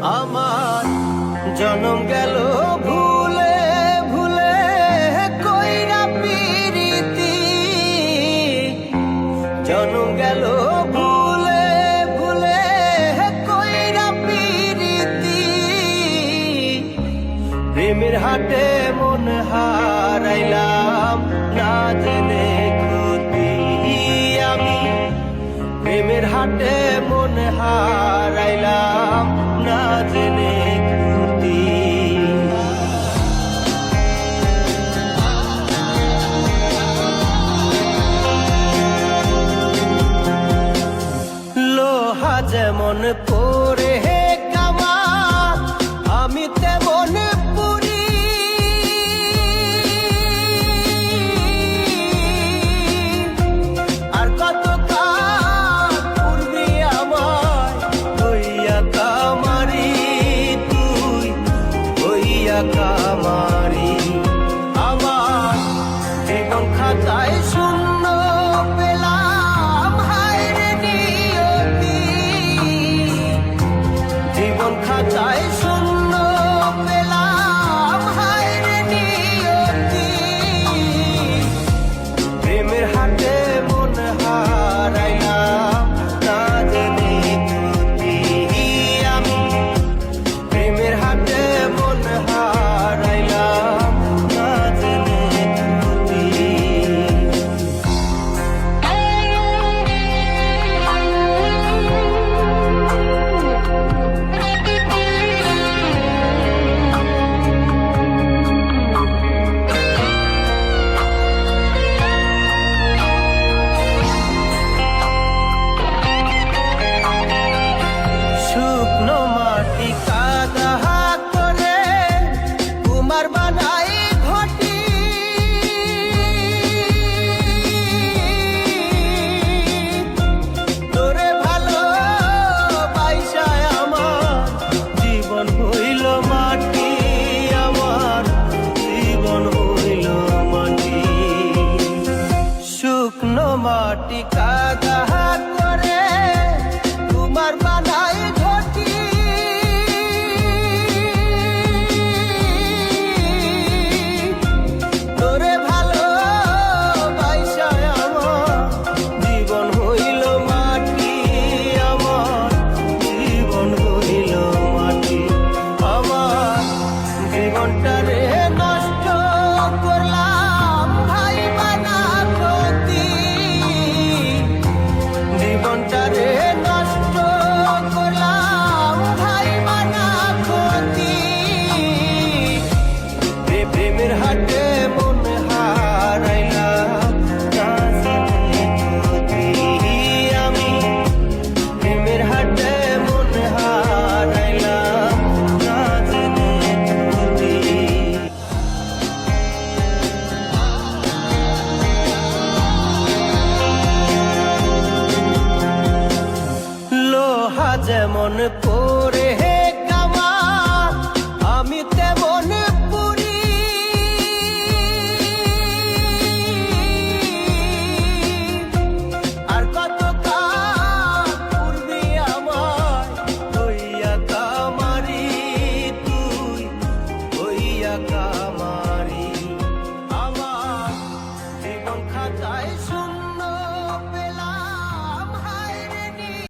আমার জনম গেল ভুলে ভুলে কইরা পিরিতি, জনম গেল ভুলে ভুলে কইরা পিরিতি। প্রেমের হাটে মন হারাইলাম না জেনে ক্ষতি আমি, প্রেমের হাটে মন হারাইলাম না জেনে ক্ষতি। লোহা যেমন পরে কামা আমি তেমন পুরি, আর কত কাল পূর্বে আমায় হইয়া কামারি, তুই হইয়া কামারি। আমার জীবন খাতায় শূন্য পেলাম হায়রে নিয়তি, জীবন খাতায় শূন্য পেলাম হায়রে নিয়তি। প্রেমের হাটে মন হারাইলাম না জেনে ক্ষতি আমি, প্রেমের হাটে মন হারাইলাম না জেনে ক্ষতি। শুকনো মাটি কাদা করে কুমার বানাই ঘটি, তোরে ভালো বাইসায় আমার জীবন হইল মাটি, আমার জীবন হইল মাটি। শুকনো মাটি কাদা করে কুমার বানাই ঘটি, তোরে ভালো বাইসায় আমার জীবন হইল মাটি, আমার জীবন হইল মাটি। আমার জীবনটারে নষ্ট করলাম ভাই বানা ক্ষতি, জীবনটারে নষ্ট করলাম ভাই বানা ক্ষতি। প্রেমের হাটে মন হারাইলাম না জেনে ক্ষতি আমি, প্রেমের হাটে মন হারাইলাম না জেনে ক্ষতি। লোহা যেমন পরে